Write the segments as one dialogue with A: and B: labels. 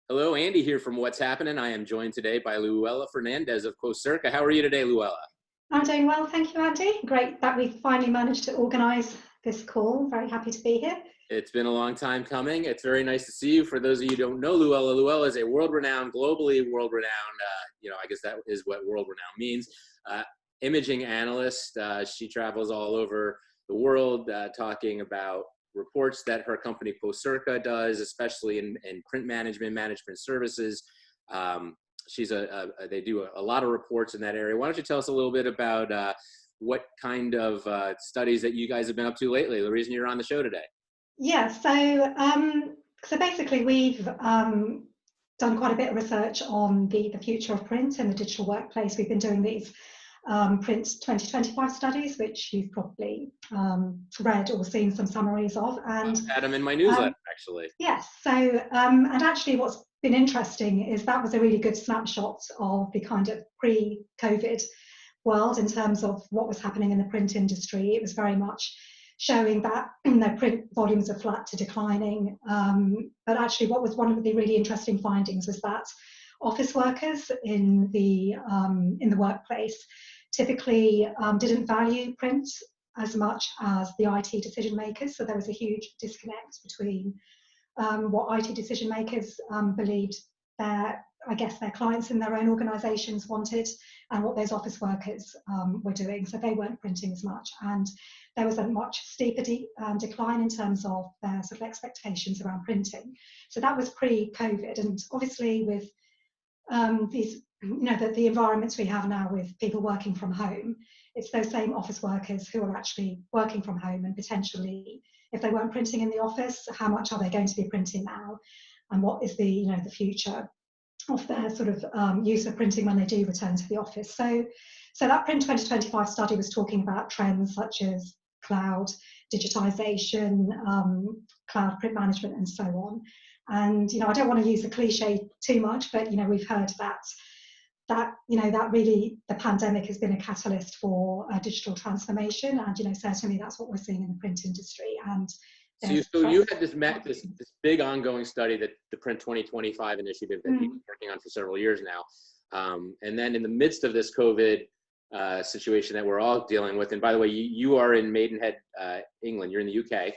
A: Hello, Andy here from What's Happening. I am joined today by Louella Fernandes of Quocirca. How are you today, Louella?
B: I'm doing well, thank you, Andy. Great that we finally managed to organise this call. Very happy to be here.
A: It's been a long time coming. It's very nice to see you. For those of you who don't know Louella is a world-renowned, globally world-renowned, I guess that is what world-renowned means, imaging analyst. She travels all over the world talking about reports that her company Quocirca does, especially in print management services. They do a lot of reports in that area. Why don't you tell us a little bit about what kind of studies that you guys have been up to lately, the reason you're on the show today?
B: Yeah, so basically we've done quite a bit of research on the future of print and the digital workplace. We've been doing these print 2025 studies, which you've probably read or seen some summaries of. And
A: I had them in my newsletter, actually.
B: Yes, so and actually what's been interesting is that was a really good snapshot of the kind of pre-COVID world in terms of what was happening in the print industry. It was very much showing that print volumes are flat to declining. But actually what was one of the really interesting findings was that office workers in the workplace typically didn't value print as much as the IT decision makers. So there was a huge disconnect between what IT decision makers believed their clients in their own organisations wanted and what those office workers were doing. So they weren't printing as much, and there was a much steeper decline in terms of their sort of expectations around printing. So that was pre-COVID, and obviously with these, the environments we have now with people working from home, it's those same office workers who are actually working from home, and potentially, if they weren't printing in the office, how much are they going to be printing now, and what is the future of their sort of use of printing when they do return to the office. So that Print 2025 study was talking about trends such as cloud, digitization, cloud print management, and so on. And I don't want to use the cliche too much, but we've heard that really the pandemic has been a catalyst for digital transformation, and certainly that's what we're seeing in the print industry. And
A: so you had this big ongoing study, that the Print 2025 initiative that you've been working on for several years now, and then in the midst of this COVID situation that we're all dealing with, and by the way, you are in Maidenhead, England. You're in the UK.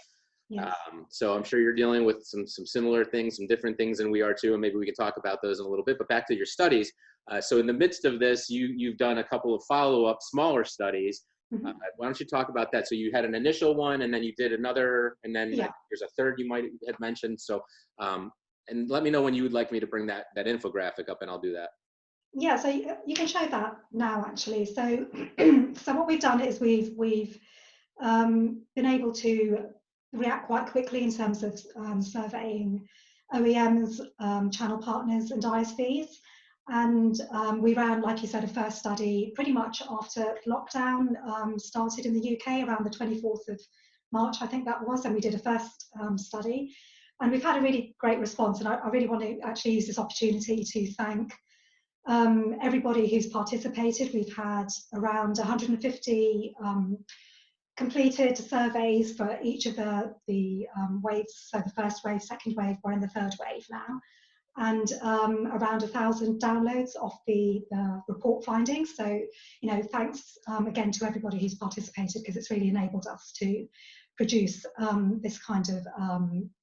B: Yes.
A: So I'm sure you're dealing with some similar things, some different things than we are too, and maybe we can talk about those in a little bit. But back to your studies. So in the midst of this, you've done a couple of follow-up smaller studies. Why don't you talk about that? So you had an initial one, and then you did another, and then there's a third you might have mentioned. So and let me know when you would like me to bring that infographic up, and I'll do that.
B: Yeah, so you can show that now, actually. So so what we've done is we've been able to react quite quickly in terms of surveying OEMs, channel partners, and ISVs. And we ran, like you said, a first study pretty much after lockdown started in the UK around the 24th of March, I think that was, and we did a first study. And we've had a really great response, and I really want to actually use this opportunity to thank everybody who's participated. We've had around 150 completed surveys for each of the waves. So the first wave, second wave, we're in the third wave now, and around 1,000 downloads of the report findings. So thanks again to everybody who's participated, because it's really enabled us to produce this kind of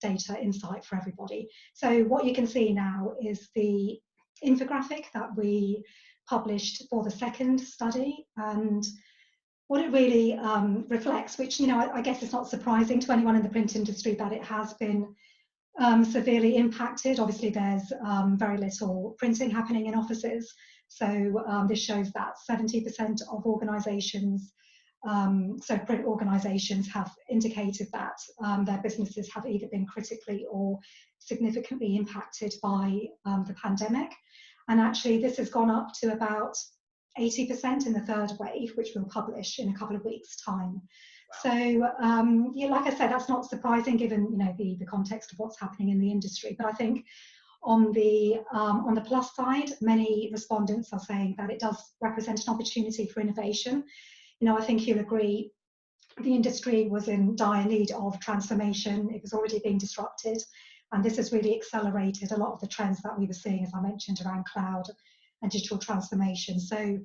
B: data insight for everybody. So what you can see now is the infographic that we published for the second study, and what it really reflects, which I guess it's not surprising to anyone in the print industry that it has been severely impacted. Obviously there's very little printing happening in offices, so this shows that 70% of organisations, so print organisations, have indicated that their businesses have either been critically or significantly impacted by the pandemic. And actually this has gone up to about 80% in the third wave, which we'll publish in a couple of weeks' time. Wow. So, like I said, that's not surprising given the context of what's happening in the industry. But I think on the plus side, many respondents are saying that it does represent an opportunity for innovation. I think you'll agree, the industry was in dire need of transformation. It was already being disrupted, And this has really accelerated a lot of the trends that we were seeing, as I mentioned, around cloud and digital transformation. So,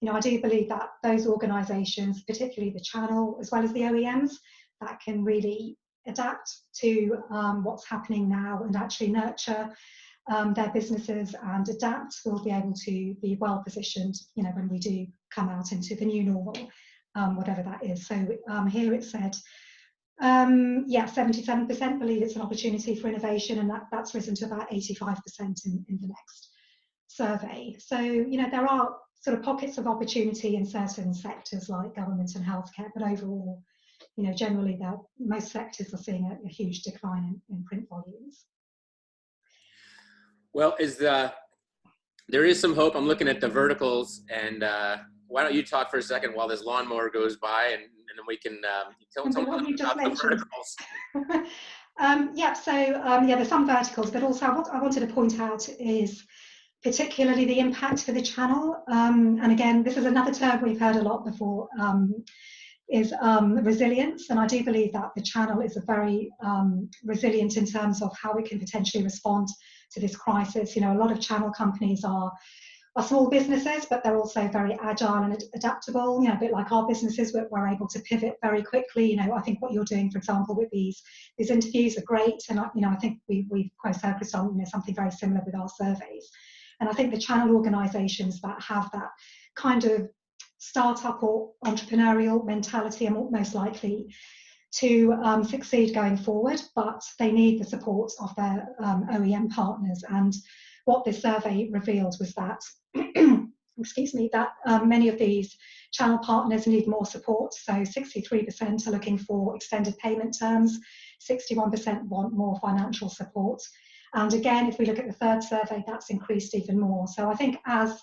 B: I do believe that those organizations, particularly the channel, as well as the OEMs, that can really adapt to what's happening now and actually nurture their businesses and adapt, will be able to be well positioned, when we do come out into the new normal, whatever that is. So here it said, 77% believe it's an opportunity for innovation, and that's risen to about 85% in the next survey. So, there are sort of pockets of opportunity in certain sectors like government and healthcare, but overall, generally most sectors are seeing a huge decline in print volumes.
A: Well, there is some hope. I'm looking at the verticals, and why don't you talk for a second while this lawnmower goes by, and then we can tell me about the verticals.
B: There's some verticals, but also what I wanted to point out is particularly the impact for the channel. And again, this is another term we've heard a lot before, is resilience. And I do believe that the channel is a very resilient in terms of how it can potentially respond to this crisis. A lot of channel companies are small businesses, but they're also very agile and adaptable, a bit like our businesses. We're able to pivot very quickly. I think what you're doing, for example, with these interviews are great. And, I think we've quite focused on something very similar with our surveys. And I think the channel organizations that have that kind of startup or entrepreneurial mentality are most likely to succeed going forward, but they need the support of their OEM partners. And what this survey revealed was that, many of these channel partners need more support. So 63% are looking for extended payment terms, 61% want more financial support. And again, if we look at the third survey, that's increased even more. So I think as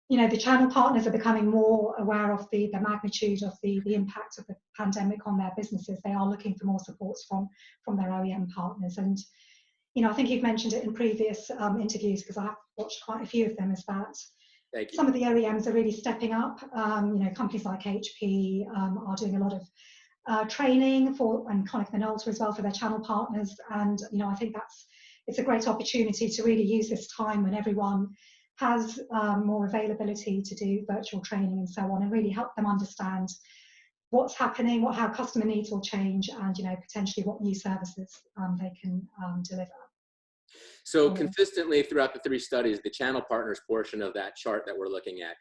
B: the channel partners are becoming more aware of the magnitude of the impact of the pandemic on their businesses, they are looking for more supports from their OEM partners. And I think you've mentioned it in previous interviews, because I've watched quite a few of them, is that some of the OEMs are really stepping up. Companies like HP are doing a lot of training and Konica Minolta as well for their channel partners. And I think it's a great opportunity to really use this time when everyone has more availability to do virtual training and so on, and really help them understand what's happening, how customer needs will change, and potentially what new services they can deliver.
A: So consistently throughout the 3 studies, the channel partners portion of that chart that we're looking at,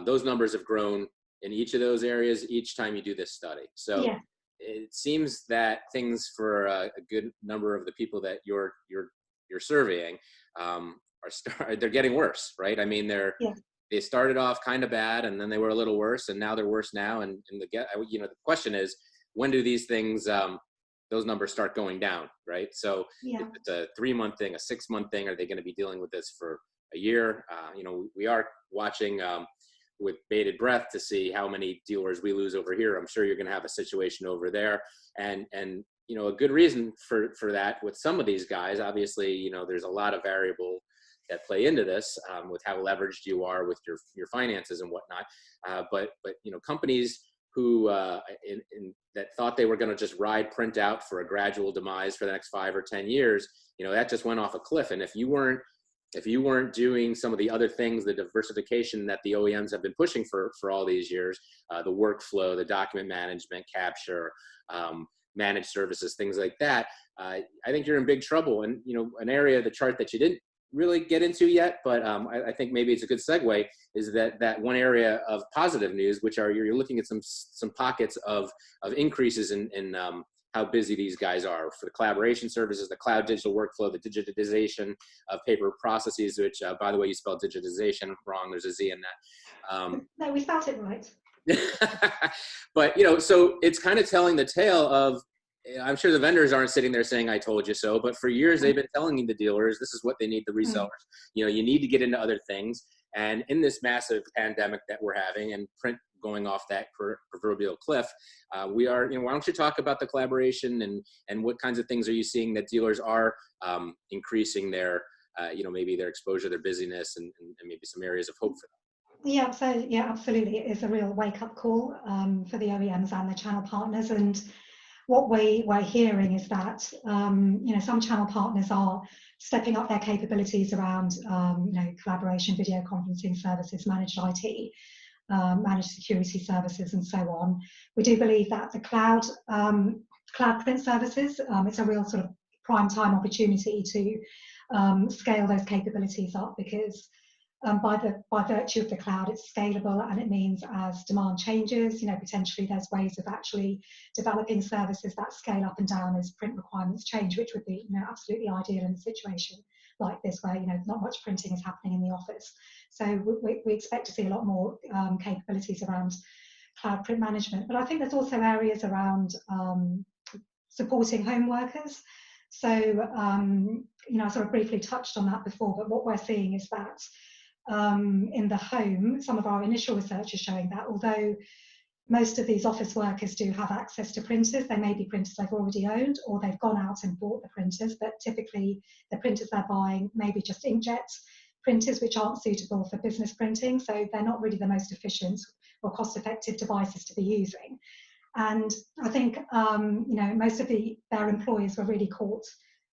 A: those numbers have grown in each of those areas each time you do this study. So it seems that things for a good number of the people that you're surveying they're getting worse, right? I mean, they started off kind of bad, and then they were a little worse, and now they're worse now. And the question is, when do these things, those numbers start going down, right? So if it's a 3-month thing, a 6-month thing, are they going to be dealing with this for a year? We are watching with bated breath to see how many dealers we lose over here. I'm sure you're going to have a situation over there, and a good reason for that with some of these guys. Obviously, there's a lot of variable that play into this with how leveraged you are with your finances and whatnot. But companies who that thought they were going to just ride print out for a gradual demise for the next 5 or 10 years, that just went off a cliff. And if you weren't doing some of the other things, the diversification that the OEMs have been pushing for all these years, the workflow, the document management, capture, managed services, things like that, I think you're in big trouble. And an area of the chart that you didn't really get into yet, but I think maybe it's a good segue, is that one area of positive news, which are you're looking at some pockets of increases in how busy these guys are for the collaboration services, the cloud digital workflow, the digitization of paper processes, which by the way, you spelled digitization wrong. There's a Z in that.
B: No, we spelled it right.
A: But so it's kind of telling the tale of, I'm sure the vendors aren't sitting there saying, I told you so, but for years they've been telling the dealers, this is what they need, the resellers. You need to get into other things. And in this massive pandemic that we're having and print going off that proverbial cliff, we are, why don't you talk about the collaboration and what kinds of things are you seeing that dealers are increasing their, maybe their exposure, their busyness, and maybe some areas of hope for them?
B: Yeah, so absolutely. It is a real wake-up call for the OEMs and the channel partners. And what we're hearing is that some channel partners are stepping up their capabilities around collaboration, video conferencing services, managed IT, managed security services, and so on. We do believe that the cloud print services, it's a real sort of prime time opportunity to scale those capabilities up, because by virtue of the cloud, it's scalable, and it means as demand changes, potentially there's ways of actually developing services that scale up and down as print requirements change, which would be absolutely ideal in a situation like this where not much printing is happening in the office. So we expect to see a lot more capabilities around cloud print management. But I think there's also areas around supporting home workers. So I sort of briefly touched on that before, but what we're seeing is that in the home, some of our initial research is showing that although most of these office workers do have access to printers, they may be printers they've already owned, or they've gone out and bought the printers, but typically the printers they're buying may be just inkjet printers, which aren't suitable for business printing, so they're not really the most efficient or cost-effective devices to be using. And I think most of their employers were really caught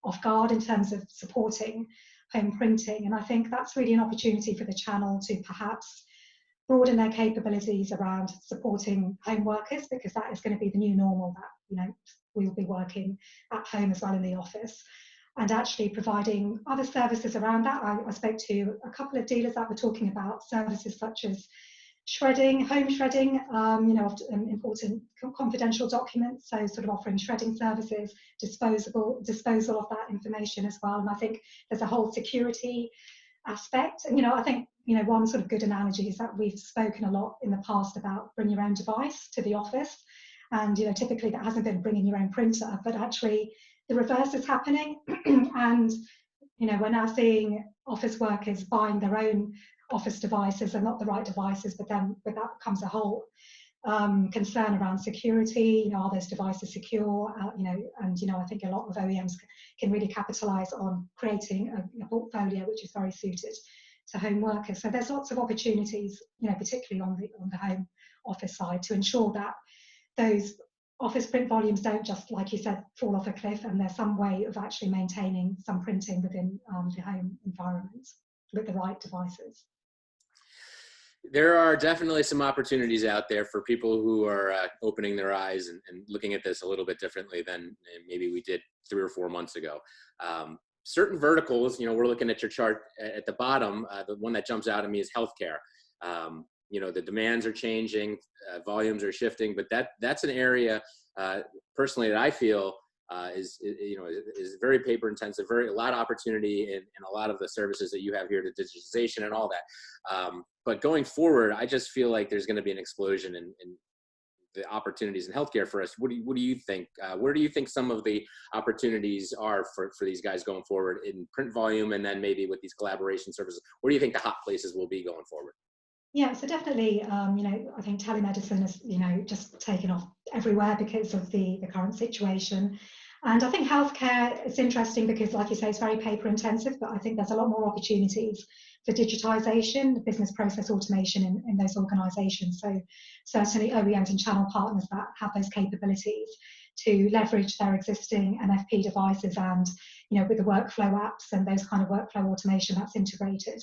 B: off guard in terms of supporting home printing, and I think that's really an opportunity for the channel to perhaps broaden their capabilities around supporting home workers, because that is going to be the new normal, that we'll be working at home as well in the office, and actually providing other services around that. I spoke to a couple of dealers that were talking about services such as shredding, home shredding, important confidential documents, so sort of offering shredding services, disposal of that information as well. And I think there's a whole security aspect. And I think one sort of good analogy is that we've spoken a lot in the past about bring your own device to the office, and typically that hasn't been bringing your own printer, but actually the reverse is happening. And we're now seeing office workers buying their own office devices, and not the right devices, but that becomes a whole concern around security. Are those devices secure? And I think a lot of OEMs can really capitalize on creating a portfolio which is very suited to home workers. So there's lots of opportunities, particularly on the home office side, to ensure that those office print volumes don't just, like you said, fall off a cliff, and there's some way of actually maintaining some printing within the home environment with the right devices.
A: There are definitely some opportunities out there for people who are opening their eyes and looking at this a little bit differently than maybe we did 3 or 4 months ago. Certain verticals, we're looking at your chart at the bottom, the one that jumps out at me is healthcare. The demands are changing, volumes are shifting, but that's an area personally that I feel is very paper intensive, a lot of opportunity in a lot of the services that you have here, the digitization and all that. But going forward, I just feel like there's going to be an explosion in the opportunities in healthcare for us. What do you think? Where do you think some of the opportunities are for these guys going forward in print volume, and then maybe with these collaboration services? Where do you think the hot places will be going forward?
B: Yeah, so definitely, I think telemedicine has, just taken off everywhere because of the current situation. And I think healthcare is interesting because, like you say, it's very paper intensive, but I think there's a lot more opportunities for digitization, business process automation in those organizations. So certainly OEMs and channel partners that have those capabilities to leverage their existing MFP devices and, with the workflow apps and those kind of workflow automation that's integrated.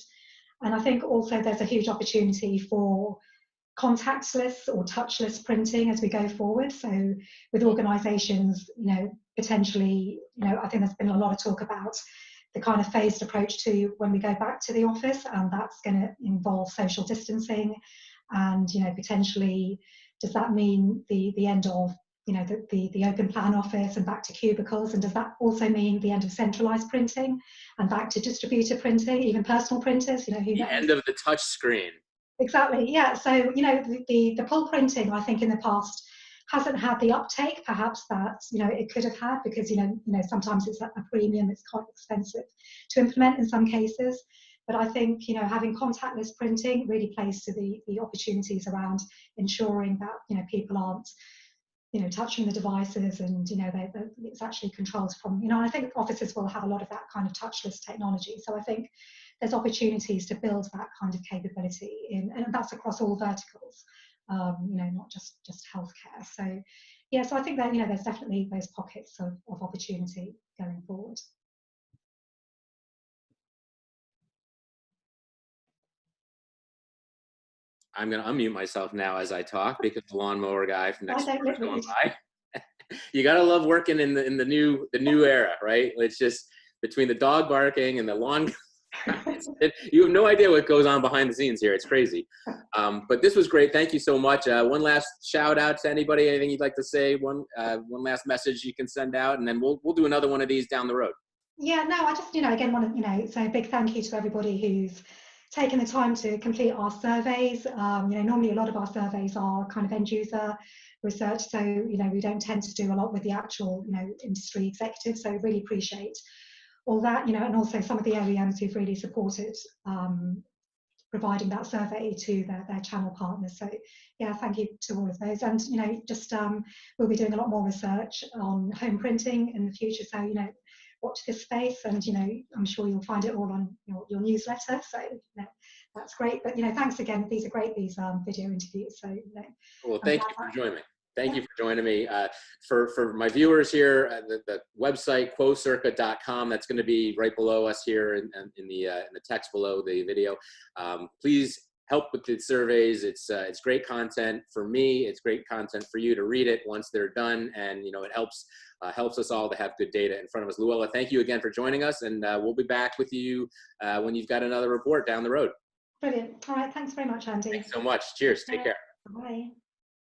B: And I think also there's a huge opportunity for contactless or touchless printing as we go forward. So with organizations, potentially, I think there's been a lot of talk about the kind of phased approach to when we go back to the office, and that's going to involve social distancing. And, potentially, does that mean the end of, the open plan office and back to cubicles? And does that also mean the end of centralized printing and back to distributed printing, even personal printers? Who knows?
A: The end of the touch screen.
B: Exactly, yeah. So, the pull printing, I think in the past hasn't had the uptake perhaps that, it could have had, because, sometimes it's at a premium, it's quite expensive to implement in some cases. But I think, having contactless printing really plays to the opportunities around ensuring that, people aren't, touching the devices, and, it's actually controlled from, I think offices will have a lot of that kind of touchless technology. So I think there's opportunities to build that kind of capability and that's across all verticals, not just healthcare. So yeah, so I think that, there's definitely those pockets of opportunity going forward.
A: I'm going to unmute myself now as I talk because the lawnmower guy from next door is going by. You got to love working in the new era, right? It's just between the dog barking and the lawn. You have no idea what goes on behind the scenes here. It's crazy. But this was great. Thank you so much. One last shout out to anybody. Anything you'd like to say? One last message you can send out, and then we'll do another one of these down the road.
B: Yeah, no, I just, again, want to, say a big thank you to everybody who's taken the time to complete our surveys. Normally a lot of our surveys are kind of end user research, so, we don't tend to do a lot with the actual, industry executives. So really appreciate all that, and also some of the OEMs who've really supported providing that survey to their channel partners. So yeah, thank you to all of those. And we'll be doing a lot more research on home printing in the future. So watch this space, and I'm sure you'll find it all on your newsletter. So that's great. But thanks again. These are great, these video interviews. So
A: well, thank you for joining me. Thank you for joining me. For my viewers here, the website Quocirca.com, that's going to be right below us here in the text below the video. Please help with the surveys. It's great content for me. It's great content for you to read it once they're done, and it helps us all to have good data in front of us. Louella, thank you again for joining us, and we'll be back with you when you've got another report down the road.
B: Brilliant. All right. Thanks very much, Andy.
A: Thanks so much. Cheers. Take care.
B: Bye.